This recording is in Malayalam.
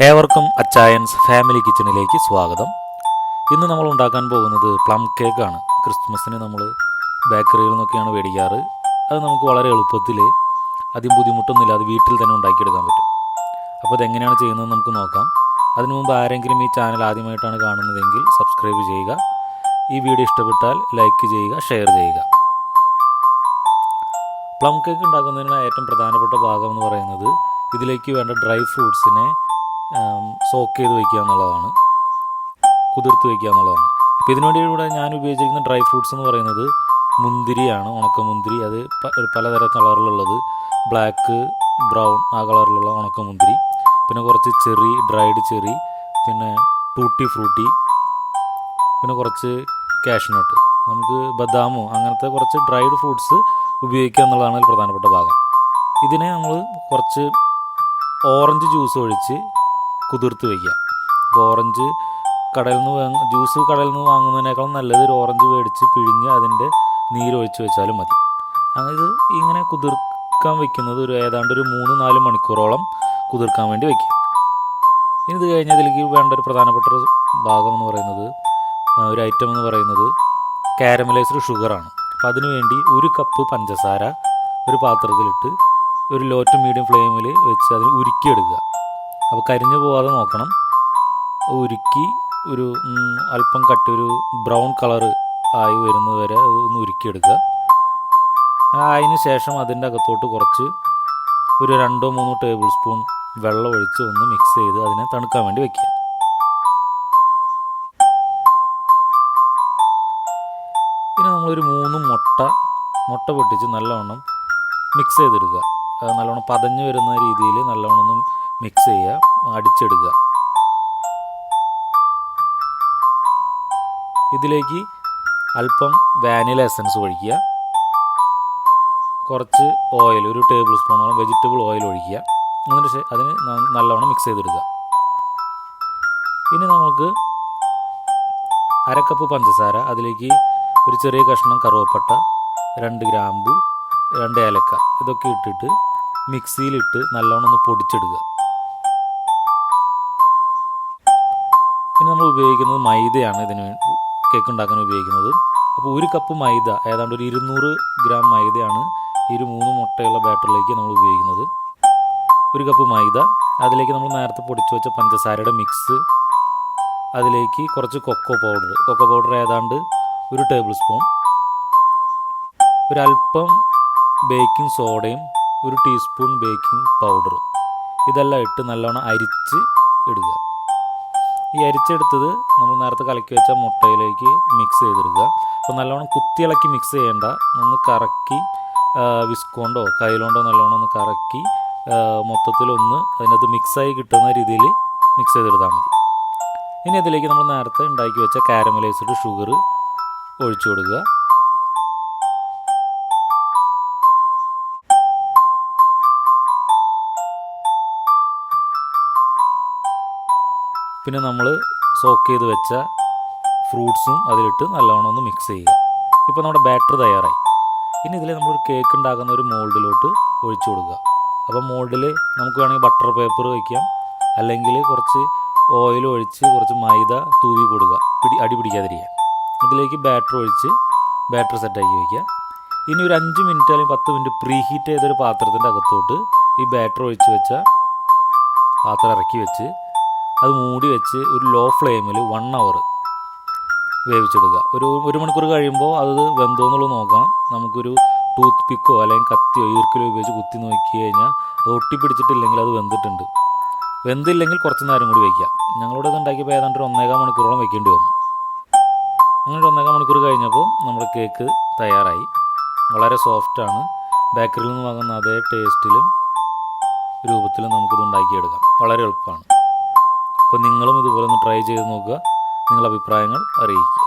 ഏവർക്കും അച്ചായൻസ് ഫാമിലി കിച്ചണിലേക്ക് സ്വാഗതം. ഇന്ന് നമ്മൾ ഉണ്ടാക്കാൻ പോകുന്നത് പ്ലം കേക്കാണ്. ക്രിസ്മസിന് നമ്മൾ ബേക്കറിയിൽ നിന്നൊക്കെയാണ് മേടിക്കാറ്. അത് നമുക്ക് വളരെ എളുപ്പത്തിൽ അധികം ബുദ്ധിമുട്ടൊന്നുമില്ലാതെ വീട്ടിൽ തന്നെ ഉണ്ടാക്കിയെടുക്കാൻ പറ്റും. അപ്പോൾ അതെങ്ങനെയാണ് ചെയ്യുന്നതെന്ന് നമുക്ക് നോക്കാം. അതിനു മുമ്പ് ആരെങ്കിലും ഈ ചാനൽ ആദ്യമായിട്ടാണ് കാണുന്നതെങ്കിൽ സബ്സ്ക്രൈബ് ചെയ്യുക. ഈ വീഡിയോ ഇഷ്ടപ്പെട്ടാൽ ലൈക്ക് ചെയ്യുക, ഷെയർ ചെയ്യുക. പ്ലം കേക്ക് ഉണ്ടാക്കുന്നതിനുള്ള ഏറ്റവും പ്രധാനപ്പെട്ട ഭാഗം എന്ന് പറയുന്നത് ഇതിലേക്ക് വേണ്ട ഡ്രൈ ഫ്രൂട്ട്സിനെ സോക്ക് ചെയ്ത് വയ്ക്കുക എന്നുള്ളതാണ്, കുതിർത്ത് വയ്ക്കുക എന്നുള്ളതാണ്. അപ്പോൾ ഇതിനുവേണ്ടി ഇവിടെ ഞാൻ ഉപയോഗിച്ചിരിക്കുന്ന ഡ്രൈ ഫ്രൂട്ട്സ് എന്ന് പറയുന്നത് മുന്തിരിയാണ്, ഉണക്കമുന്തിരി. അത് പലതരം കളറിലുള്ളത്, ബ്ലാക്ക്, ബ്രൗൺ ആ കളറിലുള്ള ഉണക്കമുന്തിരി. പിന്നെ കുറച്ച് ചെറി, ഡ്രൈഡ് ചെറി, പിന്നെ ടൂട്ടി ഫ്രൂട്ടി, പിന്നെ കുറച്ച് കാഷ്നട്ട്, നമുക്ക് ബദാമോ അങ്ങനത്തെ കുറച്ച് ഡ്രൈഡ് ഫ്രൂട്ട്സ് ഉപയോഗിക്കുക എന്നുള്ളതാണ് അതിൽ പ്രധാനപ്പെട്ട ഭാഗം. ഇതിനെ നമ്മൾ കുറച്ച് ഓറഞ്ച് ജ്യൂസ് ഒഴിച്ച് കുതിർത്ത് വയ്ക്കുക. അപ്പോൾ ഓറഞ്ച് ജ്യൂസ് കടയിൽ നിന്ന് വാങ്ങുന്നതിനേക്കാളും നല്ലത് ഒരു ഓറഞ്ച് മേടിച്ച് പിഴിഞ്ഞ് അതിൻ്റെ നീരൊഴിച്ച് വെച്ചാലും മതി. അങ്ങനെ ഇങ്ങനെ കുതിർക്കാൻ വയ്ക്കുന്നത് ഏതാണ്ട് ഒരു 3-4 മണിക്കൂറോളം കുതിർക്കാൻ വേണ്ടി വയ്ക്കുക. ഇനി ഇത് കഴിഞ്ഞ് അതിലേക്ക് വേണ്ട ഒരു പ്രധാനപ്പെട്ട ഭാഗം എന്ന് പറയുന്നത്, ഒരു ഐറ്റം എന്ന് പറയുന്നത് കാരമലൈസ്ഡ് ഷുഗറാണ്. അപ്പോൾ അതിനു വേണ്ടി 1 കപ്പ് പഞ്ചസാര ഒരു പാത്രത്തിലിട്ട് ഒരു ലോ ടു മീഡിയം ഫ്ലെയിമിൽ വെച്ച് അതിന് ഉരുക്കിയെടുക്കുക. അപ്പോൾ കരിഞ്ഞു പോകാതെ നോക്കണം. ഉരുക്കി ഒരു അല്പം കട്ടി, ഒരു ബ്രൗൺ കളർ ആയി വരുന്നത് വരെ ഒന്ന് ഉരുക്കിയെടുക്കുക. അതിന് ശേഷം അതിൻ്റെ അകത്തോട്ട് കുറച്ച് ഒരു 2-3 ടേബിൾ സ്പൂൺ വെള്ളം ഒഴിച്ച് ഒന്ന് മിക്സ് ചെയ്ത് അതിനെ തണുക്കാൻ വേണ്ടി വയ്ക്കുക. ഇനി നമ്മളൊരു 3 മുട്ട പൊട്ടിച്ച് നല്ലവണ്ണം മിക്സ് ചെയ്തെടുക്കുക. നല്ലവണ്ണം പതഞ്ഞ് വരുന്ന രീതിയിൽ നല്ലവണ്ണം ഒന്ന് മിക്സ് ചെയ്യുക, അടിച്ചെടുക്കുക. ഇതിലേക്ക് അല്പം വാനില എസൻസ് ഒഴിക്കുക. കുറച്ച് ഓയിൽ, ഒരു ടേബിൾ സ്പൂണോളം വെജിറ്റബിൾ ഓയിൽ ഒഴിക്കുക. എന്നിട്ട് അതിന് നല്ലവണ്ണം മിക്സ് ചെയ്തെടുക്കുക. ഇനി നമുക്ക് 1/2 കപ്പ് പഞ്ചസാര, അതിലേക്ക് ഒരു ചെറിയ കഷ്ണം കറുവപ്പട്ട, 2 ഗ്രാമ്പു, 2 ഏലക്ക, ഇതൊക്കെ ഇട്ടിട്ട് മിക്സിയിലിട്ട് നല്ലവണ്ണം ഒന്ന് പൊടിച്ചെടുക്കുക. ഇനി നമ്മൾ ഉപയോഗിക്കുന്നത് മൈദയാണ്, ഇതിന് കേക്ക് ഉണ്ടാക്കാൻ ഉപയോഗിക്കുന്നത്. അപ്പോൾ 1 കപ്പ് മൈദ, ഏതാണ്ട് ഒരു 200 ഗ്രാം മൈദയാണ് ഈ 3 മുട്ടയുള്ള ബാറ്ററിലേക്ക് നമ്മൾ ഉപയോഗിക്കുന്നത്. 1 കപ്പ് മൈദ, അതിലേക്ക് നമ്മൾ നേരത്തെ പൊടിച്ചു വെച്ച പഞ്ചസാരയുടെ മിക്സ്, അതിലേക്ക് കുറച്ച് കൊക്കോ പൗഡർ ഏതാണ്ട് 1 ടേബിൾ സ്പൂൺ, ഒരല്പം ബേക്കിംഗ് സോഡയും 1 ടീസ്പൂൺ ബേക്കിംഗ് പൗഡർ, ഇതെല്ലാം ഇട്ട് നല്ലോണം അരിച്ച് ഇടുക. ഈ അരിച്ചെടുത്തത് നമ്മൾ നേരത്തെ കലക്കി വെച്ച മുട്ടയിലേക്ക് മിക്സ് ചെയ്തെടുക്കുക. അപ്പോൾ നല്ലോണം കുത്തിയിളക്കി മിക്സ് ചെയ്യേണ്ട, ഒന്ന് കറക്കി വിസ്കോണ്ടോ കയ്യിലോണ്ടോ നല്ലോണം ഒന്ന് കറക്കി മൊത്തത്തിലൊന്ന് അതിനകത്ത് മിക്സായി കിട്ടുന്ന രീതിയിൽ മിക്സ് ചെയ്തെടുത്താൽ മതി. ഇനി അതിലേക്ക് നമ്മൾ നേരത്തെ ഉണ്ടാക്കി വെച്ച കാരമലൈസ്ഡ് ഷുഗർ ഒഴിച്ചു കൊടുക്കുക. പിന്നെ നമ്മൾ സോക്ക് ചെയ്ത് വെച്ച ഫ്രൂട്ട്സും അതിലിട്ട് നല്ലവണ്ണം ഒന്ന് മിക്സ് ചെയ്യുക. ഇപ്പോൾ നമ്മുടെ ബാറ്റർ തയ്യാറായി. ഇനി ഇതിൽ നമ്മളൊരു കേക്ക് ഉണ്ടാക്കുന്ന ഒരു മോൾഡിലോട്ട് ഒഴിച്ചു കൊടുക്കുക. അപ്പോൾ മോൾഡിൽ നമുക്ക് വേണമെങ്കിൽ ബട്ടർ പേപ്പർ വയ്ക്കാം, അല്ലെങ്കിൽ കുറച്ച് ഓയിൽ ഒഴിച്ച് കുറച്ച് മൈദ തൂവി കൊടുക്കുക, അടി പിടിക്കാതിരിക്കുക. അതിലേക്ക് ബാറ്റർ ഒഴിച്ച് ബാറ്റർ സെറ്റാക്കി വയ്ക്കുക. ഇനി ഒരു 5 മിനിറ്റ് അല്ലെങ്കിൽ 10 മിനിറ്റ് പ്രീ ഹീറ്റ് ചെയ്തൊരു പാത്രത്തിൻ്റെ അകത്തോട്ട് ഈ ബാറ്റർ ഒഴിച്ച് വെച്ച പാത്രം ഇറക്കി വെച്ച് അത് മൂടി വെച്ച് ഒരു ലോ ഫ്ലെയിമിൽ 1 അവർ വേവിച്ചെടുക്കുക. ഒരു മണിക്കൂർ കഴിയുമ്പോൾ അത് വെന്തോന്നുള്ളത് നോക്കാം. നമുക്കൊരു ടൂത്ത് പിക്കോ അല്ലെങ്കിൽ കത്തിയോ ഈർക്കലോ ഉപയോഗിച്ച് കുത്തി നോക്കി കഴിഞ്ഞാൽ അത് ഒട്ടിപ്പിടിച്ചിട്ടില്ലെങ്കിൽ അത് വെന്തിട്ടുണ്ട്. വെന്തില്ലെങ്കിൽ കുറച്ച് നേരം കൂടി വയ്ക്കുക. ഞങ്ങളിവിടെ ഇത് ഉണ്ടാക്കിയപ്പോൾ ഏതാണ്ട് ഒരു 1.25 മണിക്കൂറോളം വയ്ക്കേണ്ടി വന്നു. അങ്ങനെ ഒരു 1.25 മണിക്കൂർ കഴിഞ്ഞപ്പോൾ നമ്മുടെ കേക്ക് തയ്യാറായി. വളരെ സോഫ്റ്റാണ്. ബേക്കറിയിൽ നിന്ന് വാങ്ങുന്ന അതേ ടേസ്റ്റിലും രൂപത്തിലും നമുക്കിത് ഉണ്ടാക്കിയെടുക്കാം. വളരെ എളുപ്പമാണ്. അപ്പോൾ നിങ്ങളും ഇതുപോലെ ഒന്ന് ട്രൈ ചെയ്ത് നോക്കുക. നിങ്ങളുടെ അഭിപ്രായങ്ങൾ അറിയിക്കുക.